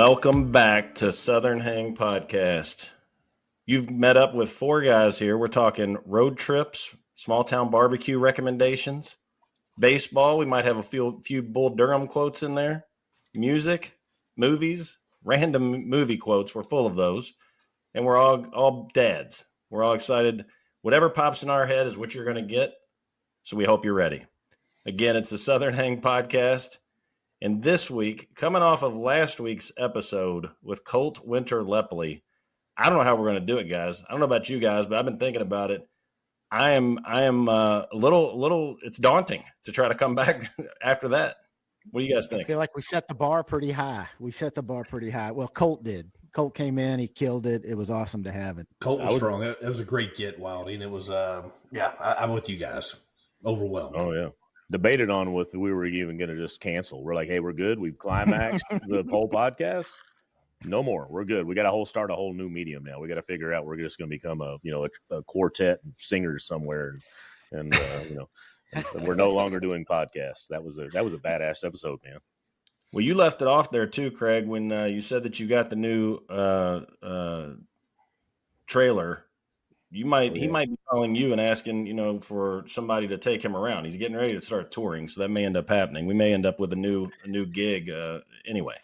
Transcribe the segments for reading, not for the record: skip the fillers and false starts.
Welcome back to Southern Hang Podcast. You've met up with four guys here. We're talking road trips, small town barbecue recommendations, baseball. We might have a few Bull Durham quotes in there, music, movies, random movie quotes. We're full of those, and we're all dads. We're all excited. Whatever pops in our head is what you're going to get. So we hope you're ready. Again, it's the Southern Hang Podcast. And this week, coming off of last week's episode with Colt Winter Lepley, I don't know how we're going to do it, guys. I don't know about you guys, but I've been thinking about it. I am a little. It's daunting to try to come back after that. What do you guys think? I feel like we set the bar pretty high. Well, Colt did. Colt came in, he killed it. It was awesome to have it. Colt was strong. It was a great get, Wildy, and it was. I'm with you guys. Overwhelmed. Oh yeah. Debated on with we were even going to just cancel. We're like, hey, we're good. We've climaxed the whole podcast. No more. We're good. We got to start a whole new medium now. We got to figure out we're just going to become a quartet and singers somewhere, and we're no longer doing podcasts. That was a badass episode, man. Well, you left it off there too, Craig, when you said that you got the new trailer. He might be calling you and asking, for somebody to take him around. He's getting ready to start touring, so that may end up happening. We may end up with a new gig anyway.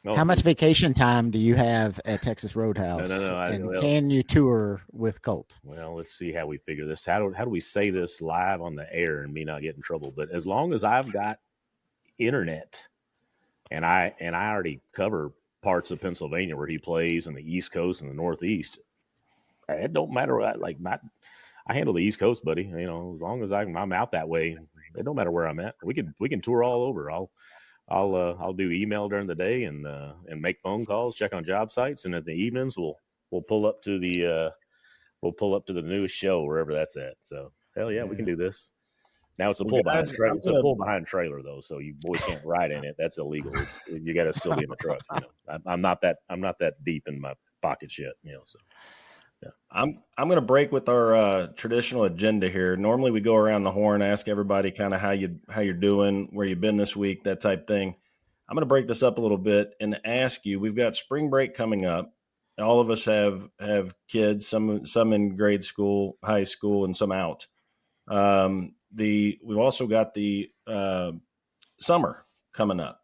How much vacation time do you have at Texas Roadhouse? No. Can you tour with Colt? Well, let's see how we figure this. How do we say this live on the air and me not get in trouble? But as long as I've got internet, and I already cover parts of Pennsylvania where he plays, and the East Coast and the Northeast. It don't matter. I handle the East Coast, buddy. As long as I'm out that way, it don't matter where I'm at. We can tour all over. I'll do email during the day and make phone calls, check on job sites, and at the evenings we'll pull up to the newest show wherever that's at. So hell yeah, we can do this. Now it's a pull behind trailer though, so you boys can't ride in it. That's illegal. You got to still be in the truck. I'm not that deep in my pockets yet. So. Yeah. I'm going to break with our traditional agenda here. Normally we go around the horn, ask everybody kind of how you're doing, where you've been this week, that type thing. I'm going to break this up a little bit and ask you, we've got spring break coming up. All of us have kids, some in grade school, high school, and some out. We've also got the summer coming up.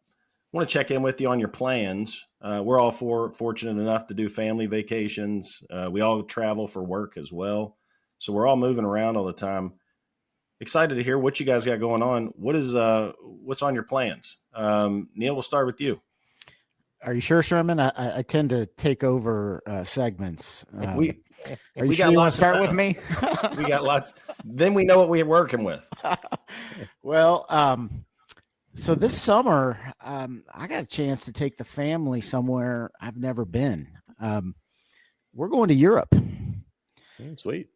I want to check in with you on your plans. We're all fortunate enough to do family vacations. We all travel for work as well. So we're all moving around all the time. Excited to hear what you guys got going on. What's on your plans? Neil, we'll start with you. Are you sure, Sherman? I tend to take over segments. Are you sure you want to start with me? We got lots. Then we know what we're working with. Well, so this summer, I got a chance to take the family somewhere I've never been. We're going to Europe. Sweet.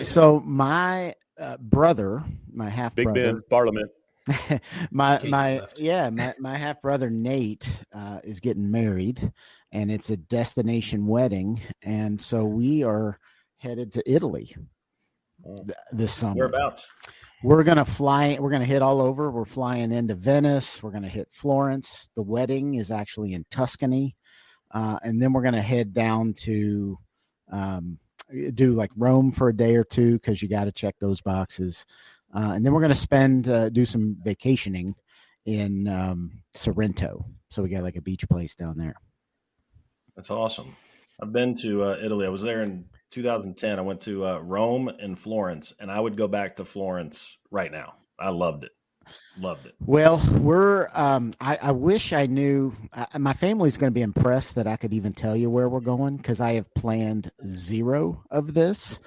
So my brother, my half brother, Big Ben Parliament. my half brother Nate is getting married, and it's a destination wedding, and so we are headed to Italy this summer. Whereabouts? We're going to fly. We're going to hit all over. We're flying into Venice. We're going to hit Florence. The wedding is actually in Tuscany. And then we're going to head down to do like Rome for a day or two, because you got to check those boxes. And then we're going to do some vacationing in Sorrento. So we got like a beach place down there. That's awesome. I've been to Italy. I was there in 2010. I went to Rome and Florence, and I would go back to Florence right now. I loved it. Well, we're I wish I knew. My family's going to be impressed that I could even tell you where we're going, because I have planned zero of this.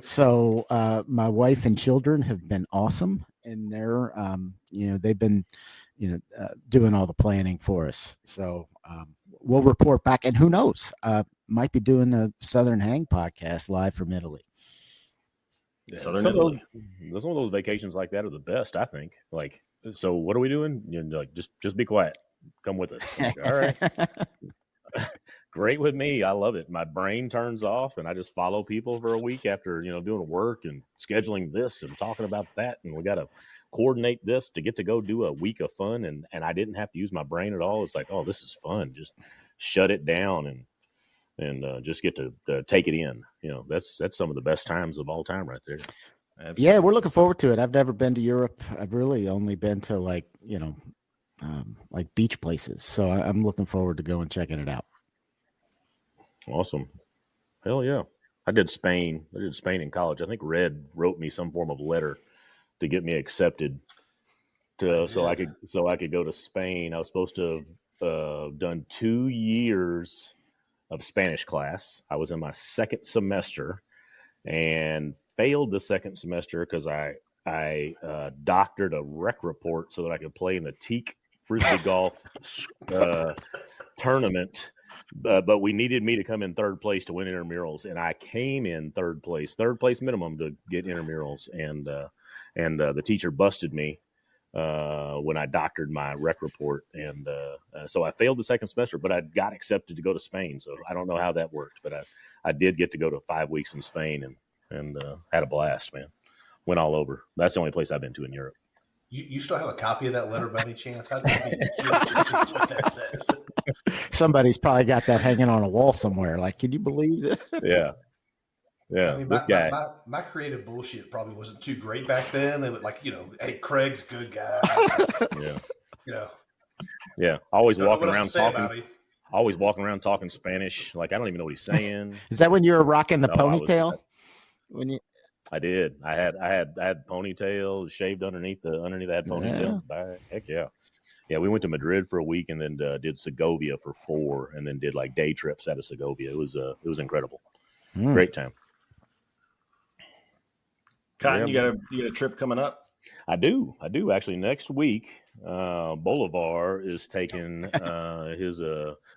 So my wife and children have been awesome, and they're they've been doing all the planning for us. So we'll report back, and who knows, might be doing a Southern Hang podcast live from Italy. Yeah, Southern Italy. Some of those vacations like that are the best, I think. Like, so what are we doing? Just be quiet. Come with us. Like, all right. Great with me. I love it. My brain turns off, and I just follow people for a week after doing work and scheduling this and talking about that, and we got to coordinate this to get to go do a week of fun, and I didn't have to use my brain at all. It's like, oh, this is fun. Just shut it down and just get to take it in. That's some of the best times of all time right there. Absolutely. Yeah, we're looking forward to it. I've never been to Europe. I've really only been to like beach places. So I'm looking forward to going checking it out. Awesome. Hell yeah. I did Spain in college. I think Red wrote me some form of letter to get me accepted so I could go to Spain. I was supposed to have done 2 years of Spanish class. I was in my second semester and failed the second semester because I doctored a rec report so that I could play in the teak frisbee golf tournament. But we needed me to come in third place to win intramurals, and I came in third place minimum to get intramurals, and the teacher busted me when I doctored my rec report, and so I failed the second semester, but I got accepted to go to Spain. So I don't know how that worked, but I did get to go to 5 weeks in Spain and had a blast, man. Went all over. That's the only place I've been to in Europe. You still have a copy of that letter by any chance? I'd be curious to see what that said. Somebody's probably got that hanging on a wall somewhere. Like, can you believe it? Yeah. I mean, This guy. my creative bullshit probably wasn't too great back then. It was like, hey, Craig's a good guy. Yeah. Yeah. Always walking around talking Spanish. Like, I don't even know what he's saying. Is that when you were rocking the No, ponytail? I did. I had ponytail shaved underneath that ponytail. Yeah. Heck yeah. Yeah, we went to Madrid for a week and then did Segovia for 4, and then did like day trips out of Segovia. It was incredible. Great time. Cotton, you got a trip coming up? I do actually. Next week, Bolivar is taking his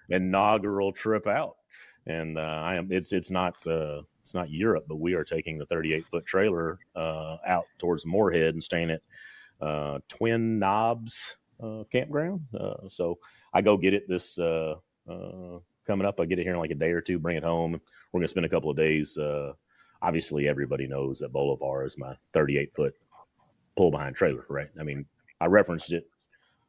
inaugural trip out, and It's not Europe, but we are taking the 38-foot trailer out towards Moorhead and staying at Twin Knobs campground. So I go get it this coming up. I get it here in like a day or two, bring it home. We're going to spend a couple of days. Obviously, everybody knows that Bolivar is my 38-foot pull-behind trailer, right? I mean, I referenced it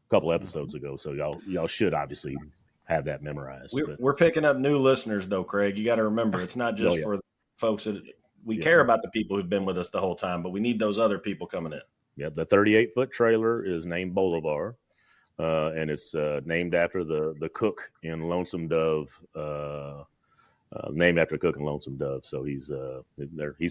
a couple episodes ago, so y'all should obviously have that memorized. We're picking up new listeners, though, Craig. You got to remember, it's not just for the folks that we care about the people who've been with us the whole time, but we need those other people coming in. Yeah, the 38-foot trailer is named Bolivar, and it's named after the cook in Lonesome Dove. Named after a cook in Lonesome Dove. So he's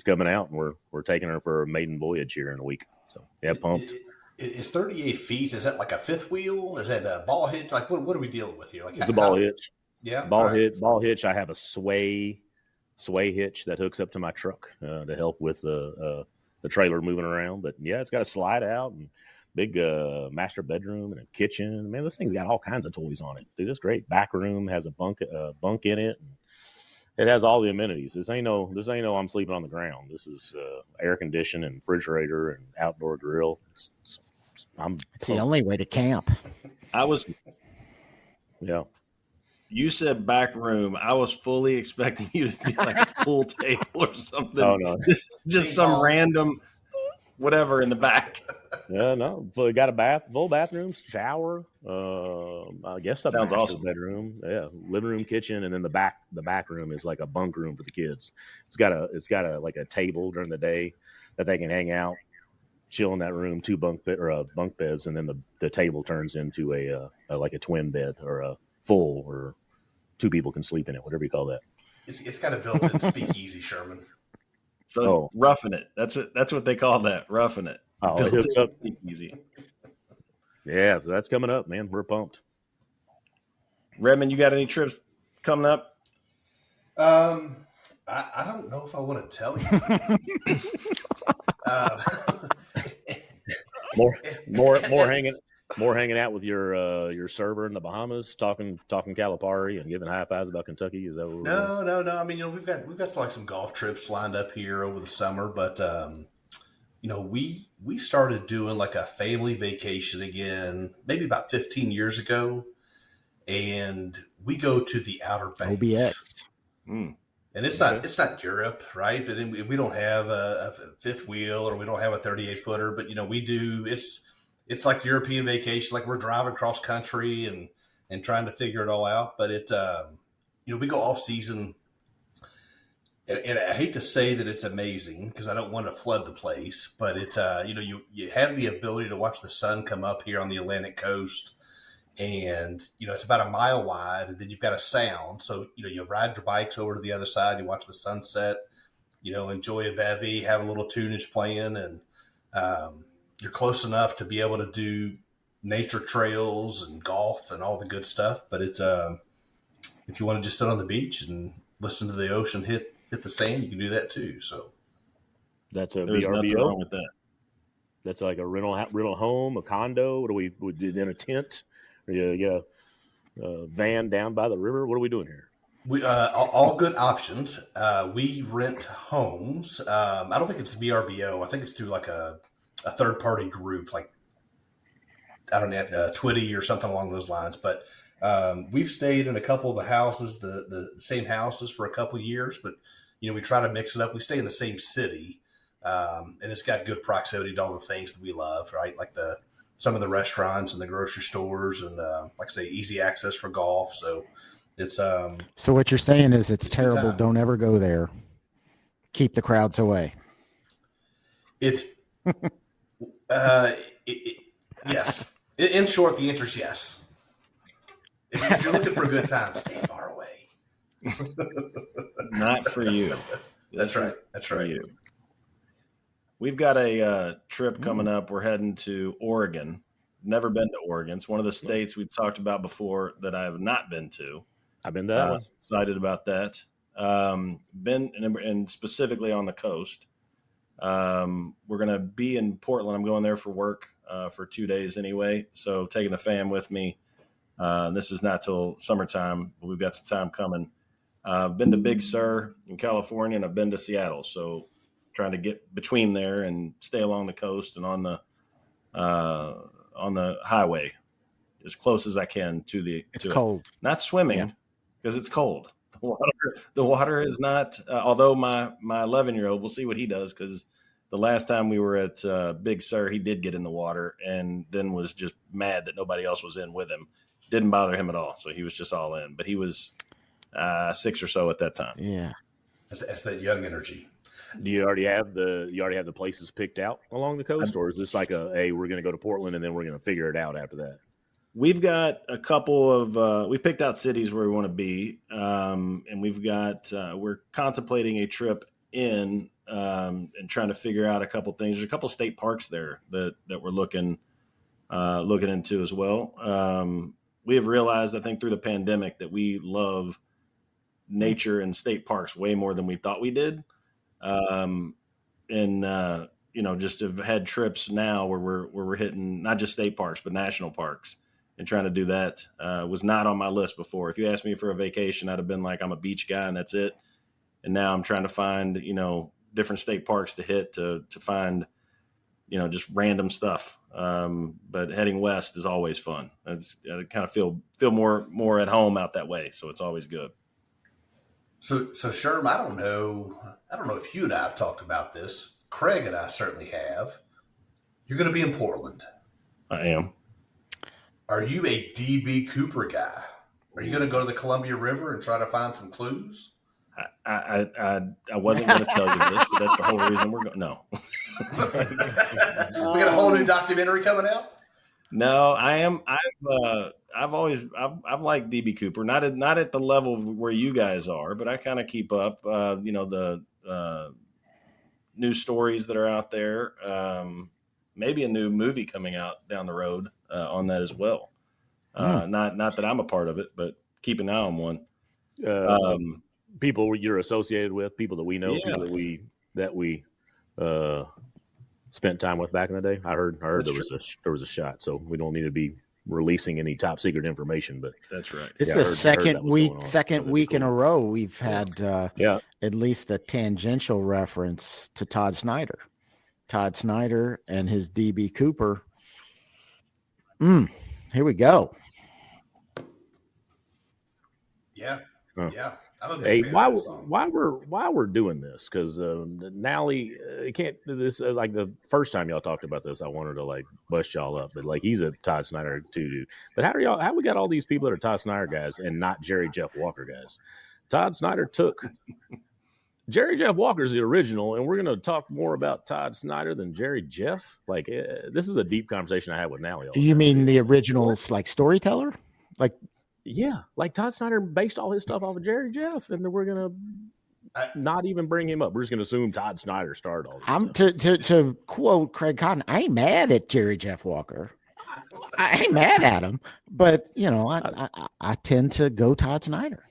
coming out, and we're taking her for a maiden voyage here in a week. So yeah, pumped. Is 38 feet? Is that like a fifth wheel? Is that a ball hitch? Like what are we dealing with here? Like it's a ball hitch. Yeah, ball hitch. I have a sway hitch that hooks up to my truck to help with the trailer moving around. But yeah, it's got a slide out and big master bedroom and a kitchen. Man, this thing's got all kinds of toys on it. Dude, it's great. Back room has a bunk in it. And it has all the amenities. This ain't no I'm sleeping on the ground. This is air conditioned and refrigerator and outdoor grill. It's the only way to camp. Yeah. You said back room. I was fully expecting you to be like a pool table or something. Oh, no. Just some random whatever in the back. Yeah, no. So we got a full bathroom, shower. I guess a sounds master awesome. bedroom. Yeah, living room, kitchen, and then the back room is like a bunk room for the kids. It's got a like a table during the day that they can hang out, chill in that room. 2 bunk beds, and then the table turns into a like a twin bed or a full, or 2 people can sleep in it, whatever you call that. It's got a built-in speakeasy, Sherman. So roughing it. That's what they call that. Roughing it. Oh, it hooks up easy. Yeah, so that's coming up, man. We're pumped. Redmond, you got any trips coming up? I don't know if I want to tell you. More hanging out with your server in the Bahamas, talking Calipari and giving high fives about Kentucky. Is that what we're doing? No. I mean, we've got like some golf trips lined up here over the summer, but we started doing like a family vacation again, maybe about 15 years ago, and we go to the Outer Banks. OBX. And it's not Europe, right? But we don't have a fifth wheel, or we don't have a 38-footer, but we do. It's like European vacation, like we're driving cross country and and trying to figure it all out. But we go off season, and I hate to say that it's amazing because I don't want to flood the place, but you have the ability to watch the sun come up here on the Atlantic coast, and it's about a mile wide, and then you've got a sound. So you ride your bikes over to the other side, you watch the sunset, enjoy a bevy, have a little tunage playing, and you're close enough to be able to do nature trails and golf and all the good stuff. But it's if you want to just sit on the beach and listen to the ocean hit the sand, you can do that too. So that's a there's nothing VRBO. wrong with that. That's like a rental home, a condo. What do we did in a tent? Or you get a van down by the river? What are we doing here? We all good options. We rent homes. I don't think it's VRBO. I think it's through like a third party group, like I don't know, Twitty or something along those lines. But we've stayed in a couple of the houses, the same houses for a couple of years. But we try to mix it up. We stay in the same city, and it's got good proximity to all the things that we love, right? Like some of the restaurants and the grocery stores, and like I say, easy access for golf. So it's So what you're saying is it's terrible. Don't ever go there. Keep the crowds away. It's yes. In short, the answer is yes. If you're looking for a good time, stay far away. Not for you. That's right. That's right. You. We've got a trip coming up. We're heading to Oregon. Never been to Oregon. It's one of the states we talked about before that I have not been to. I've been to that one. Excited about that. Been and specifically on the coast. We're going to be in Portland. I'm going there for work for 2 days anyway. So taking the fam with me. This is not till summertime, but we've got some time coming. I've been to Big Sur in California, and I've been to Seattle. So trying to get between there and stay along the coast and on the highway as close as I can to the. It's cold. Not swimming because it's cold. The water is not. Although my 11-year-old, we'll see what he does, because the last time we were at Big Sur, he did get in the water and then was just mad that nobody else was in with him. Didn't bother him at all, so he was just all in. But he was 6 or so at that time. Yeah, that's that young energy. Do you already have the places picked out along the coast, or is this like we're going to go to Portland and then we're going to figure it out after that? We've got a couple of we've picked out cities where we want to be, and we've got we're contemplating a trip in and trying to figure out a couple things. There's a couple state parks there that we're looking into as well. We have realized, I think, through the pandemic that we love nature and state parks way more than we thought we did. Just have had trips now where we're hitting not just state parks, but national parks, and trying to do that was not on my list before. If you asked me for a vacation, I'd have been like, I'm a beach guy and that's it. And now I'm trying to find, different state parks to hit to find, just random stuff. But heading west is always fun. I kind of feel more at home out that way. So it's always good. So Sherm, I don't know if you and I have talked about this. Craig and I certainly have. You're going to be in Portland. I am. Are you a DB Cooper guy? Are you going to go to the Columbia River and try to find some clues? I wasn't going to tell you this, but that's the whole reason we're going. No. We got a whole new documentary coming out. No, I am. I've liked DB Cooper, not at the level where you guys are, but I kind of keep up. The news stories that are out there. Maybe a new movie coming out down the road on that as well. Not that I'm a part of it, but keep an eye on one. People you're associated with, people that we know, people that we spent time with back in the day. I heard there was a shot, so we don't need to be releasing any top secret information. But that's right. It's the second week in a row we've had at least a tangential reference to Todd Snyder and his DB Cooper. Here we go. Yeah. I'm a Hey, big fan of that song. while we're doing this, because Nally can't do this. Like the first time y'all talked about this, I wanted to like bust y'all up, but like he's a Todd Snyder too, dude. But how we got all these people that are Todd Snyder guys and not Jerry Jeff Walker guys? Todd Snyder took Jerry Jeff Walker's the original, and we're going to talk more about Todd Snyder than Jerry Jeff. Like this is a deep conversation I had with Nally. Do you mean the original like storyteller? Like, yeah, like Todd Snyder based all his stuff off of Jerry Jeff, and then we're gonna not even bring him up. We're just gonna assume Todd Snyder started all this stuff. to quote Craig Cotton, I ain't mad at Jerry Jeff Walker. I ain't mad at him, but you know, I tend to go Todd Snyder.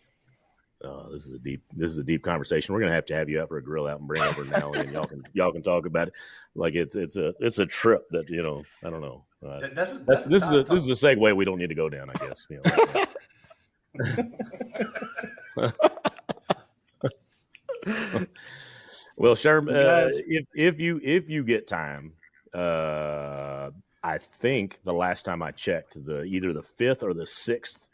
This is a deep conversation. We're gonna have you out for a grill out and bring over Nally, and y'all can talk about it. Like it's a trip that I don't know. This is a segue we don't need to go down, I guess. Well, Sherm, if you get time, I think the last time I checked, either the 5th or the 6th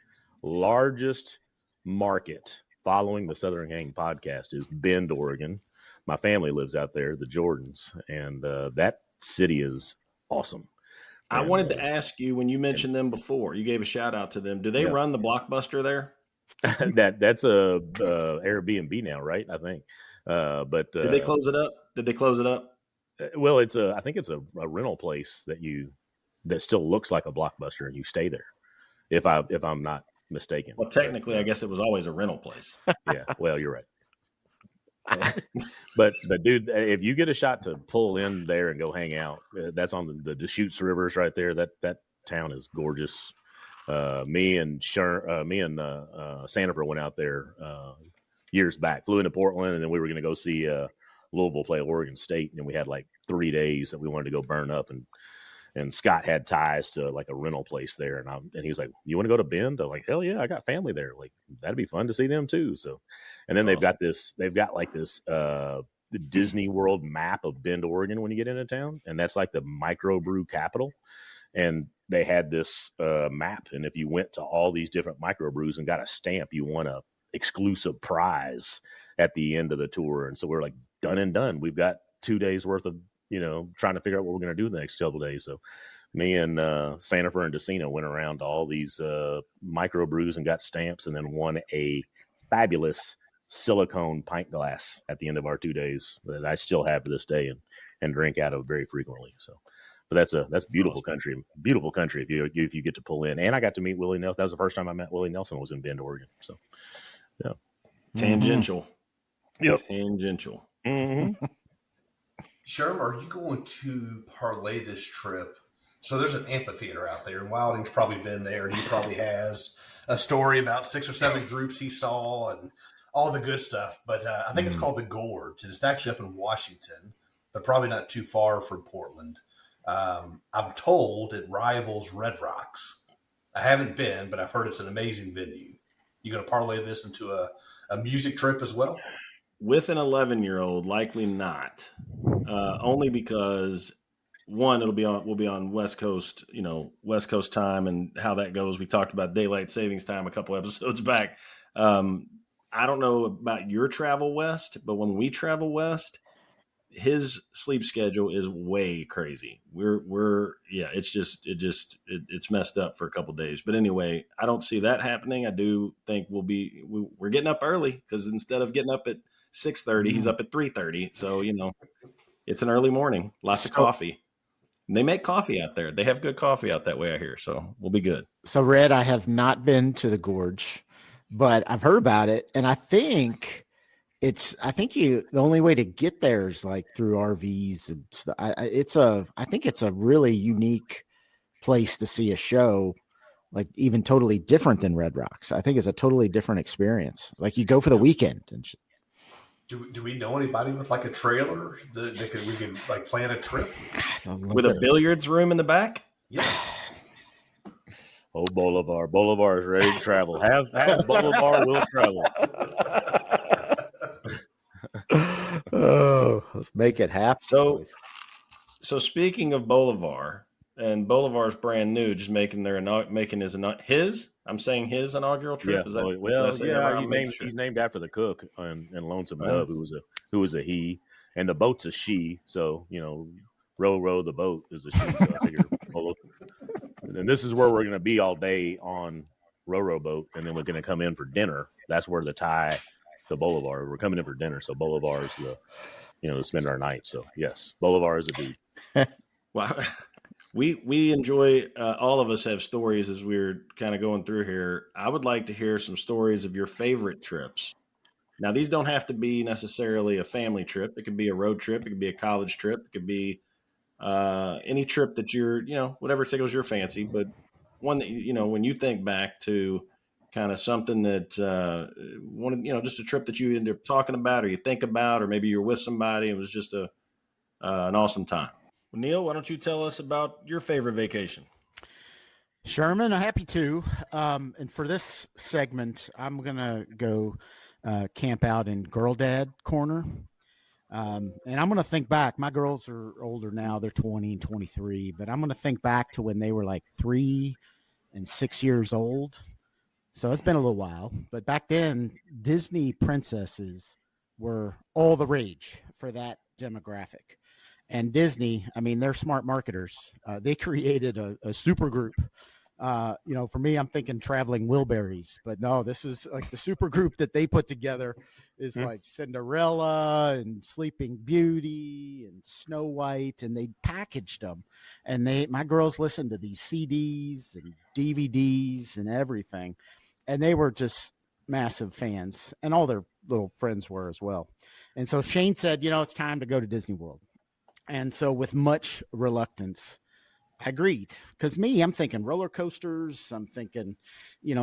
largest market following the Southern Hang podcast is Bend, Oregon. My family lives out there, the Jordans, and that city is awesome. I wanted to ask you, when you mentioned them before, you gave a shout out to them. Do they run the Blockbuster there? That's a Airbnb now, right? I think. But did they close it up? Well, I think it's a rental place that still looks like a Blockbuster, and you stay there. If I'm not mistaken. Well, technically, I guess it was always a rental place. Yeah. Well, you're right. But dude, if you get a shot to pull in there and go hang out, that's on the Deschutes Rivers right there. That town is gorgeous. Me and Sandifer went out there years back. Flew into Portland, and then we were going to go see Louisville play Oregon State, and then we had like 3 days that we wanted to go burn up, and Scott had ties to like a rental place there, and he was like, "You want to go to Bend?" I'm like, "Hell yeah, I got family there. Like that'd be fun to see them too." So, and then they've got this the Disney World map of Bend, Oregon when you get into town, and that's like the microbrew capital. And they had this map, and if you went to all these different microbrews and got a stamp, you won a exclusive prize at the end of the tour. And so we're like, done and done. We've got 2 days worth of trying to figure out what we're going to do the next couple of days. So me and Sandifer and Decina went around to all these microbrews and got stamps, and then won a fabulous silicone pint glass at the end of our 2 days that I still have to this day and drink out of very frequently. So, but that's beautiful country. Beautiful country if you get to pull in. And I got to meet Willie Nelson. That was the first time I met Willie Nelson, was in Bend, Oregon. So, yeah. Tangential. Yep. Tangential. Mm-hmm. Sherm, are you going to parlay this trip? So there's an amphitheater out there, and Wilding's probably been there, and he probably has a story about 6 or 7 groups he saw and all the good stuff. But I think it's called the Gorge, and it's actually up in Washington, but probably not too far from Portland. I'm told it rivals Red Rocks. I haven't been, but I've heard it's an amazing venue. You going to parlay this into a music trip as well? With an 11-year-old, likely not. Only because one, we'll be on West Coast time, and how that goes. We talked about daylight savings time a couple episodes back. I don't know about your travel west, but when we travel west, his sleep schedule is way crazy. It's messed up for a couple days. But anyway, I don't see that happening. I do think we're getting up early, because instead of getting up at 6:30, he's up at 3:30. So, it's an early morning, lots of coffee. And they make coffee out there. They have good coffee out that way, I hear. So we'll be good. So, Red, I have not been to the Gorge, but I've heard about it. And I think the only way to get there is like through RVs and stuff. I think it's a really unique place to see a show, like even totally different than Red Rocks. I think it's a totally different experience. Like you go for the weekend and shit. Do we know anybody with like a trailer that we can like plan a trip with a billiards room in the back? Yeah. Oh, Bolivar is ready to travel. Have Bolivar will travel. Oh, let's make it happen. So speaking of Bolivar, and Bolivar's brand new, just making his I'm saying his inaugural trip. Yeah. Is that? Well, did I say that yeah. right? I'm making sure. He's named after the cook in Lonesome Well. Dove, who was a he, and the boat's a she. So row the boat is a she. So I figure, well, and this is where we're going to be all day on row boat, and then we're going to come in for dinner. That's where the Bolivar. We're coming in for dinner, so Bolivar is to spend our night. So yes, Bolivar is a dude. Well, we enjoy. All of us have stories as we're kind of going through here. I would like to hear some stories of your favorite trips. Now, these don't have to be necessarily a family trip. It could be a road trip. It could be a college trip. It could be any trip that whatever tickles your fancy. But one that when you think back to kind of something that just a trip that you end up talking about, or you think about, or maybe you're with somebody. It was just an awesome time. Well, Neil, why don't you tell us about your favorite vacation? Sherman, I'm happy to. And for this segment, I'm gonna go camp out in Girldad corner. And I'm going to think back. My girls are older now. They're 20 and 23, but I'm going to think back to when they were like 3 and 6 years old. So it's been a little while, but back then Disney princesses were all the rage for that demographic. And Disney, I mean, they're smart marketers. They created a super group. For me, I'm thinking Traveling Wilburys, but no, this was like the super group that they put together is like Cinderella and Sleeping Beauty and Snow White, and they packaged them. And my girls listened to these CDs and DVDs and everything, and they were just massive fans, and all their little friends were as well. And so Shane said, it's time to go to Disney World. And so with much reluctance, I agreed, because I'm thinking roller coasters. I'm thinking,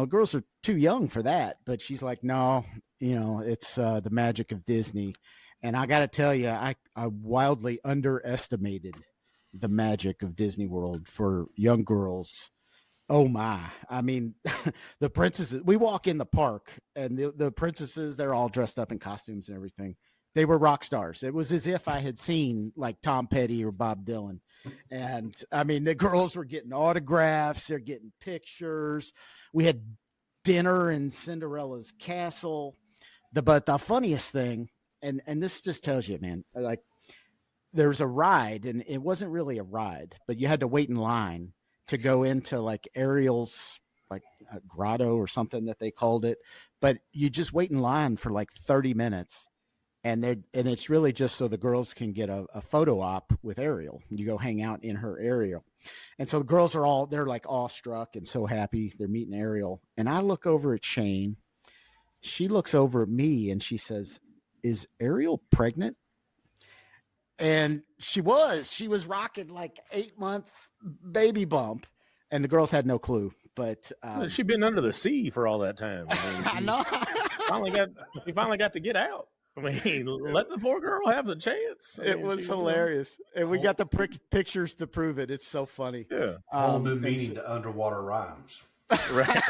girls are too young for that. But she's like, no, it's the magic of Disney. And I got to tell you, I wildly underestimated the magic of Disney World for young girls. Oh my. I mean, the princesses, we walk in the park and the princesses, they're all dressed up in costumes and everything. They were rock stars. It was as if I had seen like Tom Petty or Bob Dylan. And I mean, the girls were getting autographs. They're getting pictures. We had dinner in Cinderella's castle. But the funniest thing, and this just tells you, man, like there's a ride, and it wasn't really a ride, but you had to wait in line to go into like Ariel's like grotto or something that they called it. But you just wait in line for like 30 minutes. And it's really just so the girls can get a photo op with Ariel. You go hang out in her Ariel. And so the girls they're like awestruck and so happy they're meeting Ariel. And I look over at Shane. She looks over at me and she says, "Is Ariel pregnant?" And she was rocking like 8-month baby bump. And the girls had no clue. But she'd been under the sea for all that time. I know. She finally got to get out. I mean, let the poor girl have the chance. It was hilarious. And we got the pictures to prove it. It's so funny. Yeah. Whole new meaning to underwater rhymes. Right.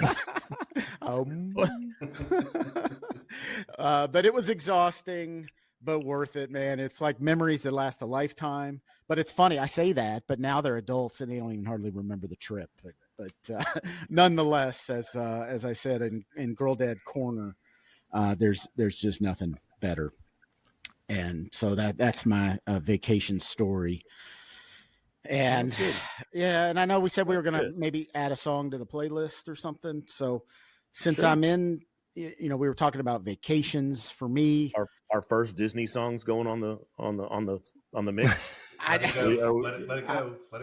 But it was exhausting, but worth it, man. It's like memories that last a lifetime. But it's funny. I say that, but now they're adults and they don't even hardly remember the trip. But nonetheless, as I said, in Girldad Corner, there's just nothing better. And so that's my vacation story. And yeah, and I know we said we were going to maybe add a song to the playlist or something. So since I'm in, we were talking about vacations for me. Our first Disney songs going on the mix. Let it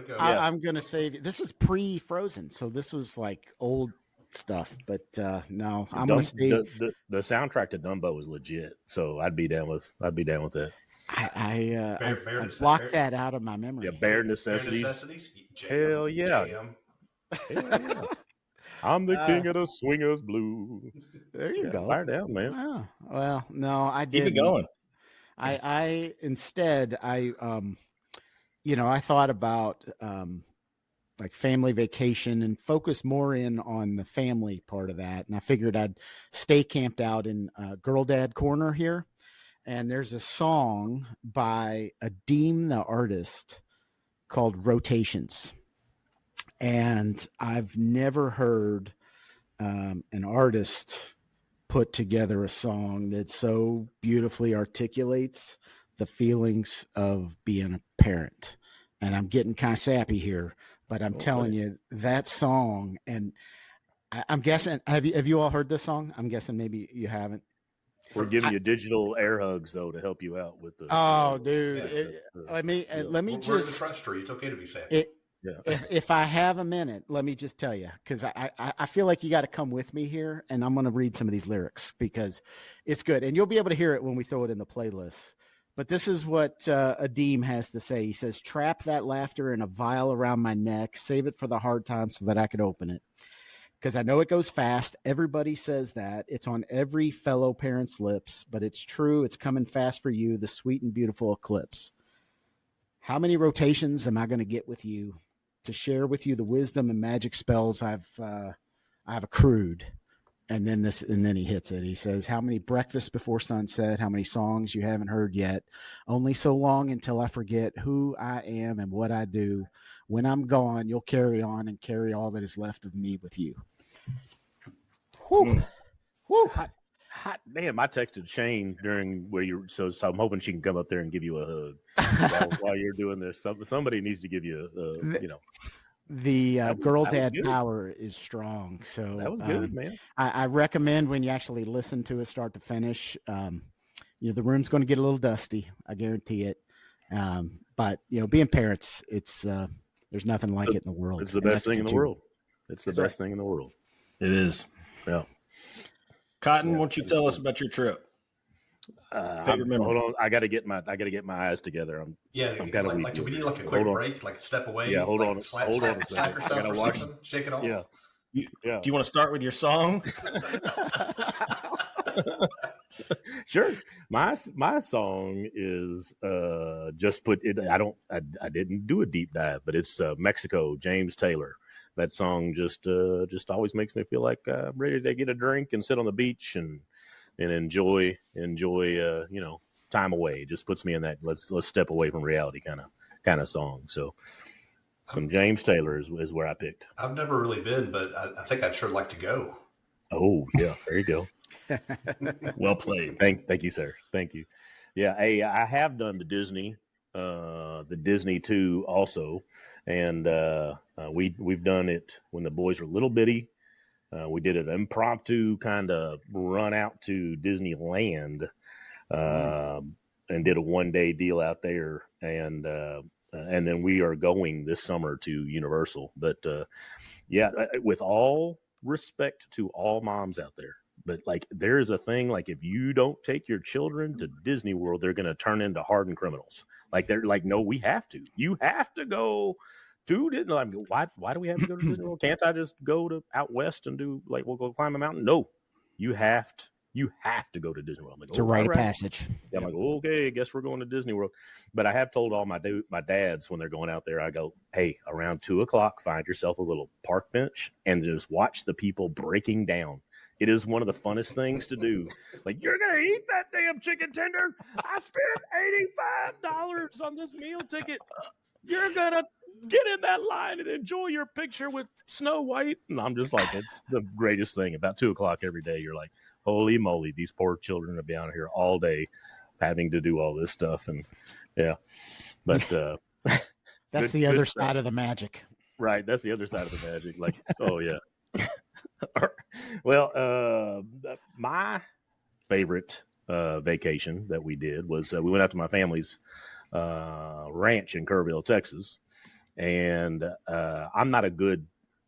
go. I'm going to save you. This is pre-Frozen. So this was like old stuff, but no, I'm going to stay. The soundtrack to Dumbo was legit, so I'd be down with that. I blocked that out of my memory. Yeah, Bare Necessities. Hell yeah. Hell yeah. I'm the king of the swingers blues. There you go. Fire down, man. Oh, well, no, I didn't. Keep it going. I instead I thought about like family vacation and focus more in on the family part of that. And I figured I'd stay camped out in Girldad Corner here. And there's a song by Adeem the Artist called Rotations. And I've never heard an artist put together a song that so beautifully articulates the feelings of being a parent. And I'm getting kind of sappy here, but I'm telling you that song. And I'm guessing, have you all heard this song? I'm guessing maybe you haven't. We're giving you digital air hugs though to help you out with the. Oh, dude! Yeah. Let me We're in the just. Front Street. It's okay to be sappy. If I have a minute, let me just tell you, because I feel like you got to come with me here, and I'm going to read some of these lyrics because it's good, and you'll be able to hear it when we throw it in the playlist. But this is what Adeem has to say. He says, "Trap that laughter in a vial around my neck, save it for the hard times so that I could open it. Because I know it goes fast. Everybody says that. It's on every fellow parent's lips, but it's true. It's coming fast for you, the sweet and beautiful eclipse. How many rotations am I going to get with you to share with you the wisdom and magic spells I've accrued?" And then he hits it. He says, "How many breakfasts before sunset? How many songs you haven't heard yet? Only so long until I forget who I am and what I do. When I'm gone, you'll carry on and carry all that is left of me with you." Whew. Whew. Hot damn! I texted Shane during where you so I'm hoping she can come up there and give you a hug while you're doing this. Somebody needs to give you the Girldad power is strong. So that was good, man. I recommend when you actually listen to it start to finish. The room's going to get a little dusty. I guarantee it. But being parents, it's there's nothing like it in the world. It's the best thing in the world. It's the best thing in the world. It is. Yeah. Cotton, why don't you tell us about your trip? Hold on, I got to get my eyes together. I'm kind of like do we need like a quick break, like step away? Yeah, hold like on. Slap yourself or something. Shake it off. Yeah. Do you want to start with your song? Sure. My song is just put it. I didn't do a deep dive, but it's Mexico, James Taylor. That song just always makes me feel like I'm ready to get a drink and sit on the beach and enjoy time away. It just puts me in that let's step away from reality kind of song. So some James Taylor is where I picked. I've never really been, but I think I'd sure like to go. Oh yeah, there you go. Well played. Thank you, sir. Thank you. Yeah, hey, I have done the Disney 2 also, and we've done it when the boys were little bitty. We did an impromptu kind of run out to Disneyland, and did a 1-day deal out there, and then we are going this summer to Universal. But with all respect to all moms out there, but like there is a thing, like if you don't take your children to Disney World, they're going to turn into hardened criminals. Like they're like, no, we have to. You have to go to Disney. Like, why do we have to go to Disney World? Can't I just go to out west and do like we'll go climb a mountain? No, you have to go to Disney World. Like, it's a rite of passage. Yeah, I'm like, okay, I guess we're going to Disney World. But I have told all my dads when they're going out there, I go, hey, around 2:00, find yourself a little park bench and just watch the people breaking down. It is one of the funnest things to do. Like, you're going to eat that damn chicken tender? I spent $85 on this meal ticket. You're going to get in that line and enjoy your picture with Snow White. And I'm just like, it's the greatest thing. About 2:00 every day, you're like, holy moly, these poor children have been out here all day having to do all this stuff. And yeah, but that's the other side of the magic. Right. That's the other side of the magic. Like, oh yeah. Well, my favorite vacation that we did was we went out to my family's ranch in Kerrville, Texas. And I'm not a good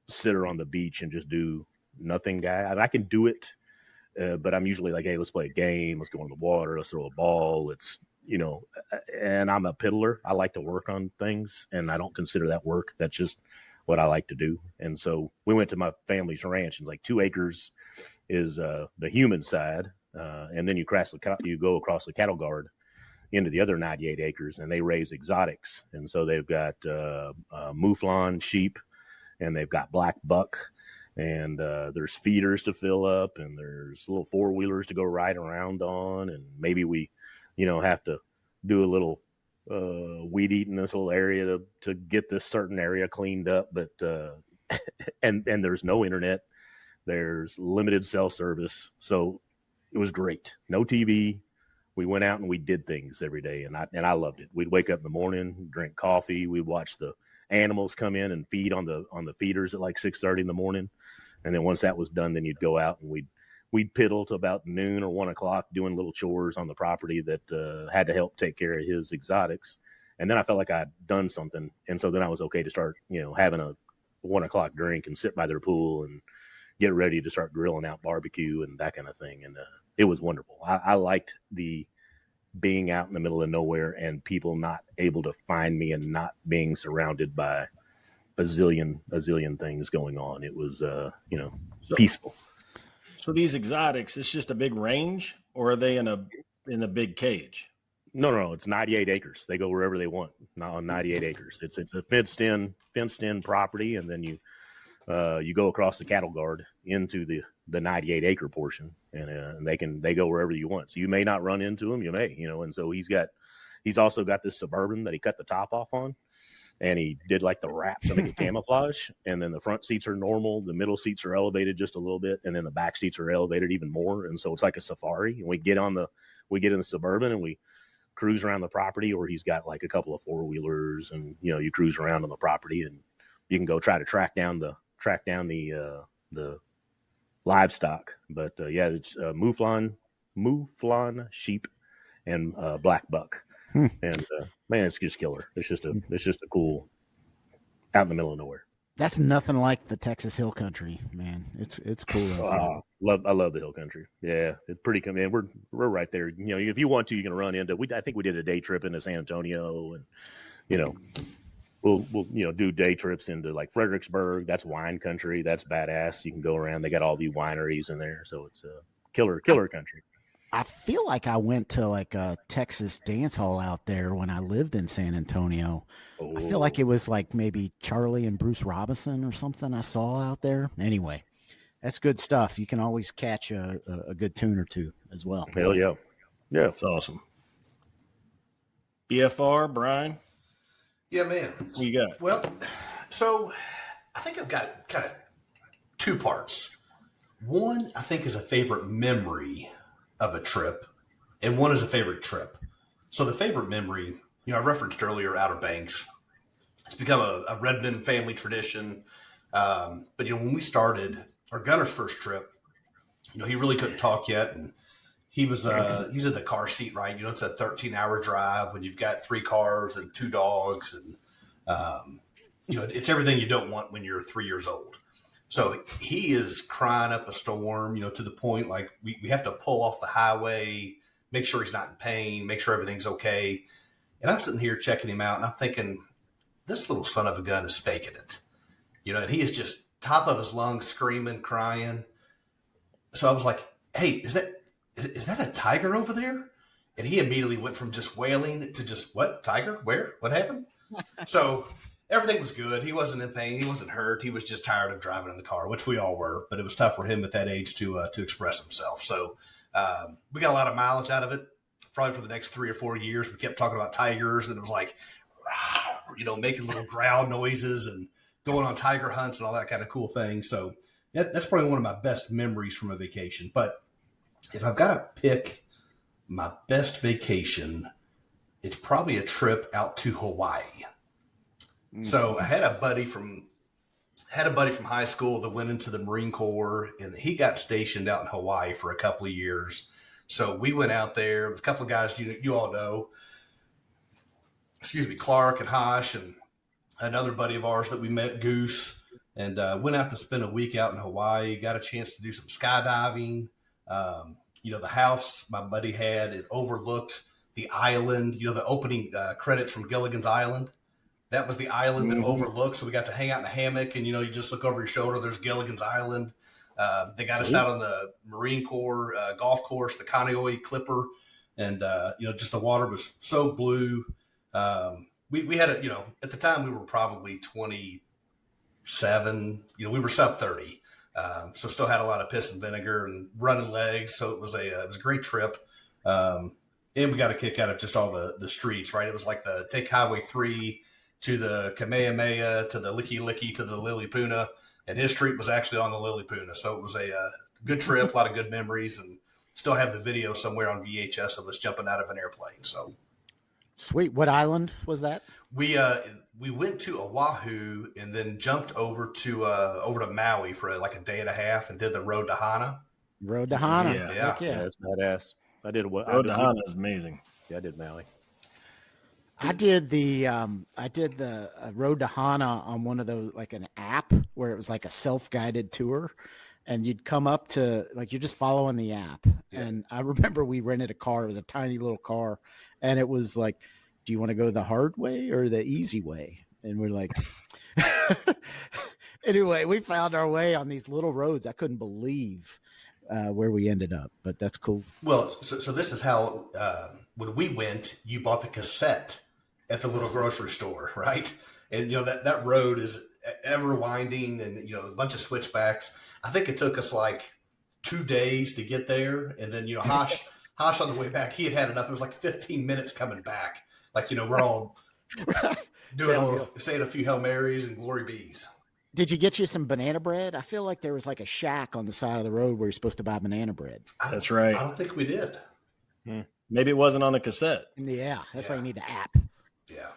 sitter on the beach and just do nothing guy. I can do it, but I'm usually like, hey, let's play a game. Let's go in the water. Let's throw a ball. Let's, and I'm a piddler. I like to work on things, and I don't consider that work. That's just what I like to do. And so we went to my family's ranch, and like 2 acres is the human side. And then you go across the cattle guard into the other 98 acres, and they raise exotics. And so they've got mouflon sheep, and they've got black buck, and there's feeders to fill up, and there's little 4-wheelers to go ride around on. And maybe we, have to do a little weed eat in this little area to get this certain area cleaned up. But and there's no internet. There's limited self-service. So it was great. No TV. We went out and we did things every day, and I loved it. We'd wake up in the morning, drink coffee. We'd watch the animals come in and feed on the feeders at like 6:30 in the morning. And then once that was done, then you'd go out and we'd piddle to about noon or 1 o'clock doing little chores on the property that had to help take care of his exotics. And then I felt like I'd done something. And so then I was okay to start, having a 1 o'clock drink and sit by their pool and get ready to start grilling out barbecue and that kind of thing. And it was wonderful. I liked the being out in the middle of nowhere and people not able to find me and not being surrounded by a zillion things going on. It was, peaceful. So these exotics, it's just a big range, or are they in a big cage? No. It's 98 acres. They go wherever they want. Not on 98 acres. It's a fenced in property, and then you go across the cattle guard into the 98 acre portion, and they go wherever you want. So you may not run into them, you may, and so he's also got this Suburban that he cut the top off on, and he did like the wrap to make it camouflage. And then the front seats are normal. The middle seats are elevated just a little bit. And then the back seats are elevated even more. And so it's like a safari, and we get in the Suburban and we cruise around the property, or he's got like a couple of 4-wheelers, and, you cruise around on the property and you can go try to track down the livestock. But it's Mouflon sheep and black buck. And man, it's just killer. It's just a cool out in the middle of nowhere. That's nothing like the Texas Hill Country, man. It's cool. I love the Hill Country. Yeah, it's pretty. Man, we're right there. If you want to, you can run into. I think we did a day trip into San Antonio, and we'll do day trips into like Fredericksburg. That's wine country. That's badass. You can go around. They got all the wineries in there, so it's a killer country. I feel like I went to like a Texas dance hall out there when I lived in San Antonio. Oh. I feel like it was like maybe Charlie and Bruce Robinson or something I saw out there. Anyway, that's good stuff. You can always catch a good tune or two as well. Hell yeah. Yeah. It's awesome. BFR, Brian? Yeah, man. What you got? Well, so I think I've got kind of two parts. One, I think, is a favorite memory of a trip, and one is a favorite trip. So the favorite memory, I referenced earlier Outer Banks. It's become a Redmond family tradition. But when we started our Gunner's first trip, he really couldn't talk yet, and he's in the car seat, right? It's a 13-hour drive when you've got 3 cars and 2 dogs, and it's everything you don't want when you're 3 years old. So he is crying up a storm, to the point like we have to pull off the highway, make sure he's not in pain, make sure everything's okay. And I'm sitting here checking him out, and I'm thinking, this little son of a gun is faking it. And he is just top of his lungs, screaming, crying. So I was like, hey, is that a tiger over there? And he immediately went from just wailing to just, what, tiger? Where? What happened? So everything was good. He wasn't in pain. He wasn't hurt. He was just tired of driving in the car, which we all were. But it was tough for him at that age to express himself. So we got a lot of mileage out of it. Probably for the next 3 or 4 years, we kept talking about tigers, and it was like, making little growl noises and going on tiger hunts and all that kind of cool thing. So that's probably one of my best memories from a vacation. But if I've got to pick my best vacation, it's probably a trip out to Hawaii. So I had a buddy from high school that went into the Marine Corps, and he got stationed out in Hawaii for a couple of years. So we went out there. There was a couple of guys you all know, Clark and Hosh, and another buddy of ours that we met, Goose, and went out to spend a week out in Hawaii. Got a chance to do some skydiving. The house my buddy had, it overlooked the island. The opening credits from Gilligan's Island. That was the island that overlooked. So we got to hang out in a hammock, and, you just look over your shoulder. There's Gilligan's Island. They got us out on the Marine Corps golf course, the Kaneohe Clipper. And, just the water was so blue. We had at the time we were probably 27, we were sub 30. So still had a lot of piss and vinegar and running legs. So it was a great trip. And we got a kick out of just all the streets, right? It was like take Highway 3 to the Kamehameha, to the Licky Licky, to the Lillipuna. and his street was actually on the Lilliput. So it was a good trip, a lot of good memories, and still have the video somewhere on VHS of us jumping out of an airplane. So sweet. What island was that? We went to Oahu and then jumped over to Maui for like a day and a half and did the road to Hana. Road to Hana. Yeah. That's badass. I did what? Road to Hana is amazing. Yeah, I did Maui. I did the Road to Hana on one of those, like an app where it was like a self-guided tour, and you'd come up to, like, you're just following the app. Yeah. And I remember we rented a car. It was a tiny little car, and it was like, do you want to go the hard way or the easy way? And we're like, anyway, we found our way on these little roads. I couldn't believe where we ended up, but that's cool. Well, so this is how, when we went, you bought the cassette at the little grocery store, right? And, that road is ever winding and, a bunch of switchbacks. I think it took us like 2 days to get there. And then, Hosh on the way back, he had enough. It was like 15 minutes coming back. Like, we're all doing saying a few Hail Marys and Glory Bees. Did you get you some banana bread? I feel like there was like a shack on the side of the road where you're supposed to buy banana bread. That's right. I don't think we did. Maybe it wasn't on the cassette. Yeah, that's why you need the app. Yeah.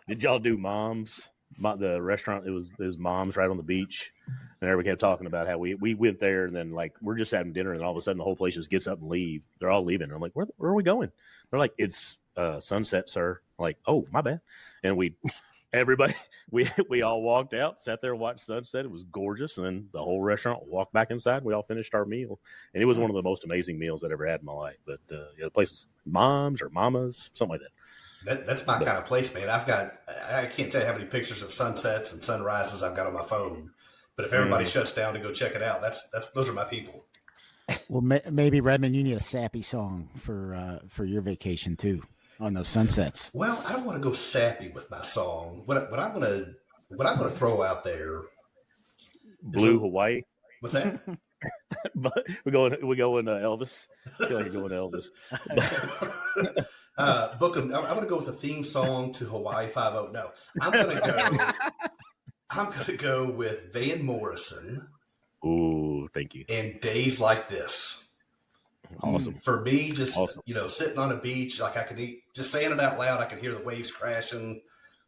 Did y'all do Mom's? The restaurant, it was Mom's right on the beach, and everybody kept talking about how we went there, and then like we're just having dinner, and all of a sudden the whole place just gets up and leave. They're all leaving. And I'm like, where are we going? They're like, it's sunset, sir. I'm like, oh, my bad. And everybody we all walked out, sat there, watched sunset. It was gorgeous, and then the whole restaurant walked back inside. We all finished our meal, and it was one of the most amazing meals I'd ever had in my life. But the place is Mom's or Mama's, something like that. That's my kind of place, man. I can't tell you how many pictures of sunsets and sunrises I've got on my phone. But if everybody shuts down to go check it out, those are my people. Well, maybe Redmond, you need a sappy song for your vacation too, on those sunsets. Well, I don't want to go sappy with my song. What I'm gonna throw out there, Blue Hawaii. What's that? But we're going Elvis. I feel like you're going Elvis. I'm going to go with a theme song to Hawaii 5-0. No, I'm going to go with Van Morrison. Ooh, thank you. And Days Like This. Awesome. For me, just, sitting on a beach, like I could just saying it out loud, I could hear the waves crashing,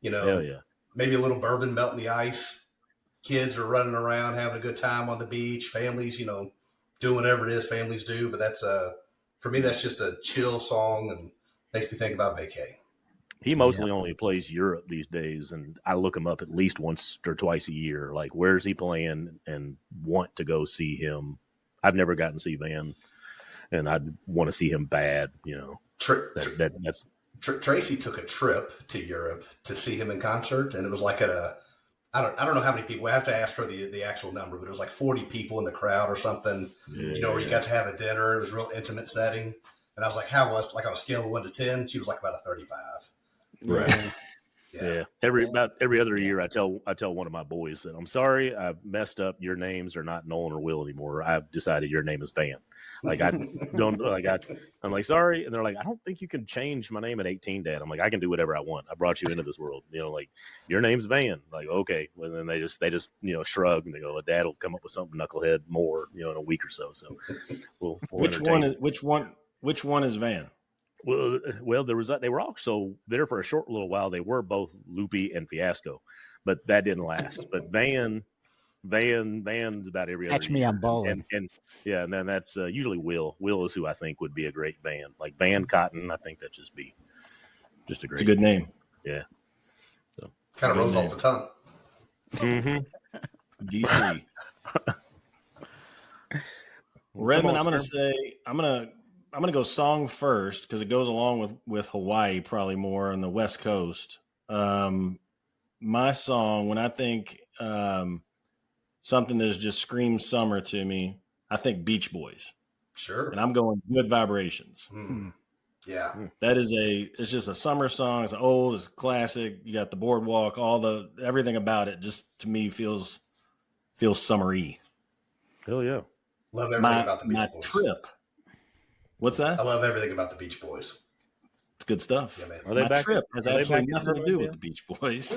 Hell yeah. Maybe a little bourbon melting the ice. Kids are running around, having a good time on the beach. Families, doing whatever it is families do. But that's, for me, that's just a chill song and makes me think about vacay. He mostly only plays Europe these days, and I look him up at least once or twice a year. Like, where's he playing, and want to go see him. I've never gotten to see Van, and I'd want to see him bad. That's Tracy took a trip to Europe to see him in concert, and it was like I don't know how many people. We have to ask her the actual number, but it was like 40 people in the crowd or something. Where you got to have a dinner. It was a real intimate setting. And I was like, how was, like, on a scale of 1 to 10? She was like about a 35. Right. Yeah. Every other year, I tell one of my boys that I'm sorry, I've messed up. Your names are not Nolan or Will anymore. I've decided your name is Van. Like, I'm like, sorry. And they're like, I don't think you can change my name at 18, Dad. I'm like, I can do whatever I want. I brought you into this world. Like, your name's Van. Like, okay. Well, then they just shrug and they go, well, Dad will come up with something knucklehead more, in a week or so. So we'll Which one is Van? Well, they were also there for a short little while. They were both Loopy and Fiasco, but that didn't last. But Van's about every other Catch me, year. I'm balling. And then that's usually Will. Will is who I think would be a great Van. Like Van Cotton, I think that'd just be a great. It's a good name. Yeah. So kind of rolls off the tongue. Mm-hmm. DC. Redmond, I'm gonna go song first because it goes along with Hawaii probably more on the West Coast. My song, when I think something that just screams summer to me, I think Beach Boys. Sure. And I'm going Good Vibrations. Yeah. It's just a summer song. It's old, it's classic. You got the boardwalk, everything about it just to me feels summery. Hell yeah. Love everything about the Beach Boys. Trip. What's that? I love everything about the Beach Boys. It's good stuff. Yeah, man. My trip has absolutely nothing to do with the Beach Boys.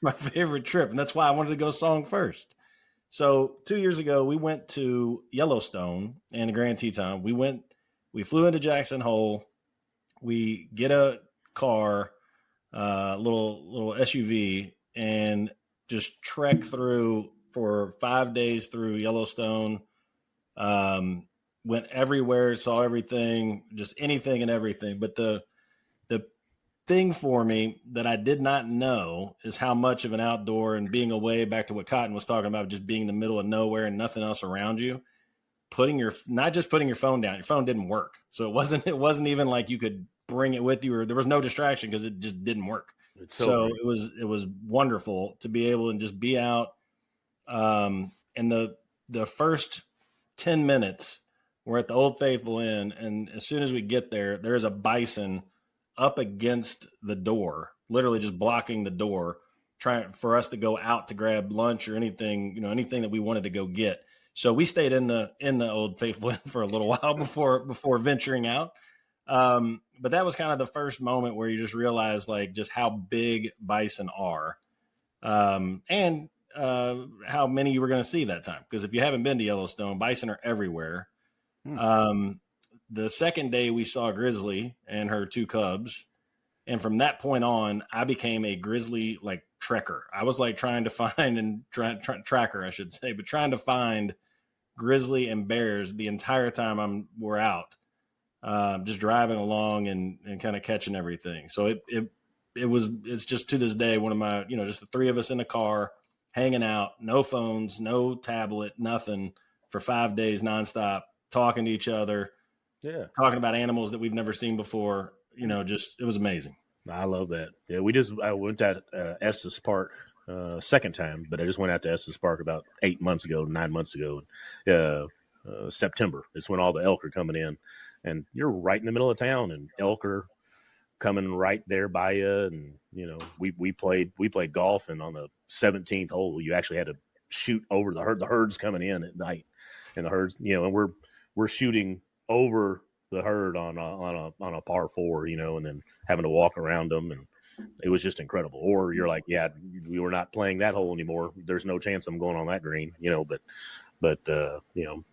my favorite trip, and that's why I wanted to go song first. So 2 years ago, we went to Yellowstone and the Grand Teton. We flew into Jackson Hole. We get a car, little SUV, and just trek through for 5 days through Yellowstone. Went everywhere, saw everything, just anything and everything. But the thing for me that I did not know is how much of an outdoor and being away, back to what Cotton was talking about, just being in the middle of nowhere and nothing else around you, not just putting your phone down. Your phone didn't work. So it wasn't even like you could bring it with you, or there was no distraction because it just didn't work. So it was wonderful to be able to just be out. And the first 10 minutes we're at the Old Faithful Inn, and as soon as we get there, there's a bison up against the door, literally just blocking the door, trying for us to go out to grab lunch or anything that we wanted to go get. So we stayed in the Old Faithful Inn for a little while before venturing out. But that was kind of the first moment where you just realize like just how big bison are, and how many you were going to see that time. Because if you haven't been to Yellowstone, bison are everywhere. The second day we saw Grizzly and her 2 cubs. And from that point on, I became a grizzly like trekker. I was like trying to find and tracker, I should say, but trying to find grizzly and bears the entire time we're out, just driving along and kind of catching everything. So it's just to this day one of my, just the 3 of us in the car hanging out, no phones, no tablet, nothing, for 5 days nonstop, talking to each other, talking about animals that we've never seen before. Just it was amazing. I love that. Yeah, I went at Estes Park second time, but I just went out to Estes Park about 9 months ago. September is when all the elk are coming in, and you're right in the middle of town, and elk are coming right there by you. And we played golf, and on the 17th hole, you actually had to shoot over the herd. The herd's coming in at night, and the herds, and we're shooting over the herd on a par 4, and then having to walk around them, and it was just incredible. Or you're like, yeah, we were not playing that hole anymore. There's no chance I'm going on that green, but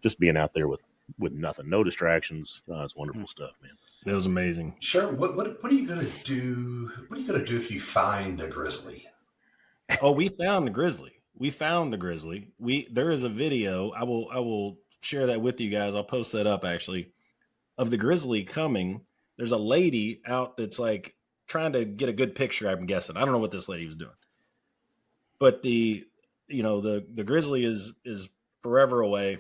just being out there with nothing, no distractions. It's wonderful stuff, man. It was amazing. Sure. What are you gonna do? What are you gonna do if you find a grizzly? Oh, we found the grizzly. There is a video. I will share that with you guys. I'll post that up actually, of the grizzly coming. There's a lady out that's like trying to get a good picture, I'm guessing. I don't know what this lady was doing. But the grizzly is forever away,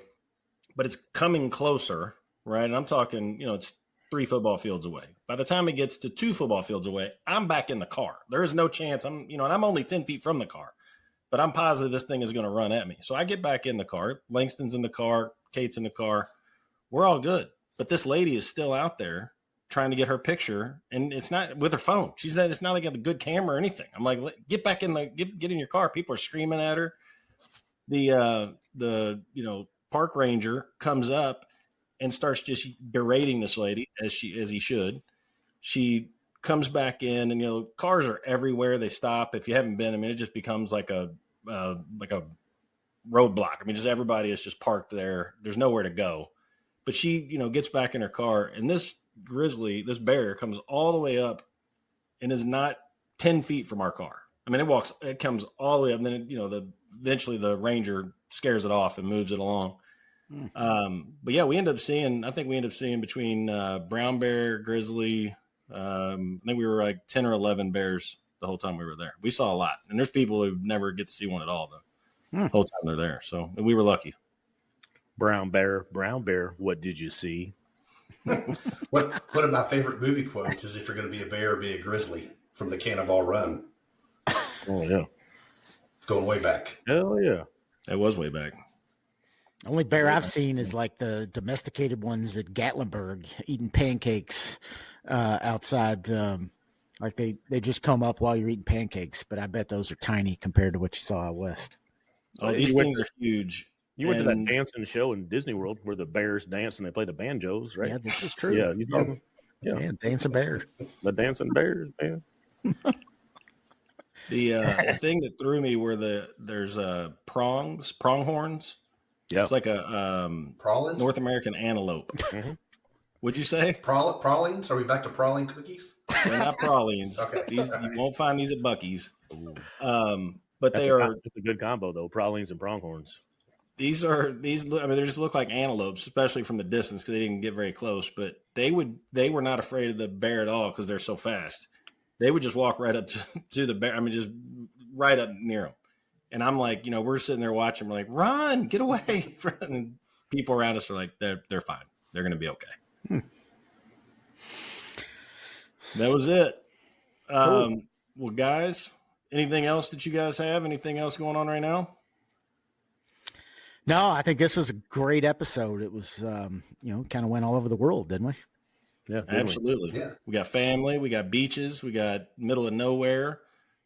but it's coming closer, right? And I'm talking, it's 3 football fields away. By the time it gets to 2 football fields away, I'm back in the car. There is no chance and I'm only 10 feet from the car, but I'm positive this thing is going to run at me. So I get back in the car. Langston's in the car. Kate's in the car. We're all good. But this lady is still out there trying to get her picture, and it's not with her phone. She said it's not like a good camera or anything. I'm like, get back in get in your car. People are screaming at her. The park ranger comes up and starts just berating this lady as he should. She comes back in, and cars are everywhere. They stop. If you haven't been, it just becomes like a roadblock. Just everybody is just parked there. There's nowhere to go. But she, gets back in her car, and this bear comes all the way up and is not 10 feet from our car. It comes all the way up, and then, eventually the ranger scares it off and moves it along. But yeah, we end up seeing between brown bear, grizzly, I think we were like 10 or 11 bears the whole time we were there. We saw a lot, and there's people who never get to see one at all the whole time they're there. So we were lucky. Brown bear, what did you see? One of my favorite movie quotes is, if you're going to be a bear, be a grizzly, from the Cannonball Run. Oh, yeah. Going way back. Hell yeah. That was way back. Only bear I've seen is like the domesticated ones at Gatlinburg eating pancakes outside. Like they just come up while you're eating pancakes, but I bet those are tiny compared to what you saw out west. Oh, these things are huge. You went to that dancing show in Disney World where the bears dance and they play the banjos, right? Yeah, this is true. Yeah, you saw them. Yeah, dancing bears. The dancing bears, man. The thing that threw me were there's pronghorns. Yeah. It's like a Pralines? North American antelope. Mm-hmm. Would you say? Pralines? Are we back to praline cookies? They're not pralines. Okay. You won't find these at Buc-ee's. But That's it's a good combo though. Pralines and pronghorns. these. I mean, they just look like antelopes, especially from the distance because they didn't get very close. But they were not afraid of the bear at all because they're so fast. They would just walk right up to the bear. I mean, just right up near them. And I'm like, we're sitting there watching. We're like, run, get away. And people around us are like, they're fine. They're going to be okay. That was it. Cool. Well, guys, anything else that you guys have? Anything else going on right now? No, I think this was a great episode. It was, kind of went all over the world, didn't we? Yeah, Absolutely. Yeah. We got family, we got beaches, we got middle of nowhere,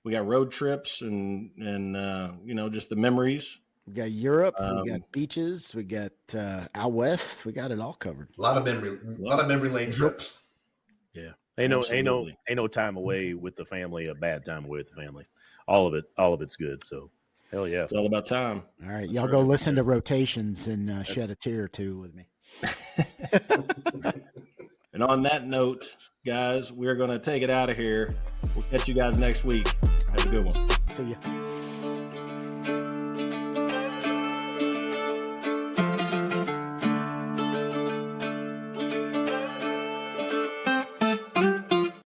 we got road trips and just the memories. We got Europe, we got beaches, we got out west. We got it all covered. A lot of memory lane trips. Yeah. Ain't no time away with the family, a bad time away with the family. All of it's good. So hell yeah. It's all about time. All right. Y'all go listen to Rotations and shed a tear or two with me. And on that note, guys, we're going to take it out of here. We'll catch you guys next week. Have a good one. See ya.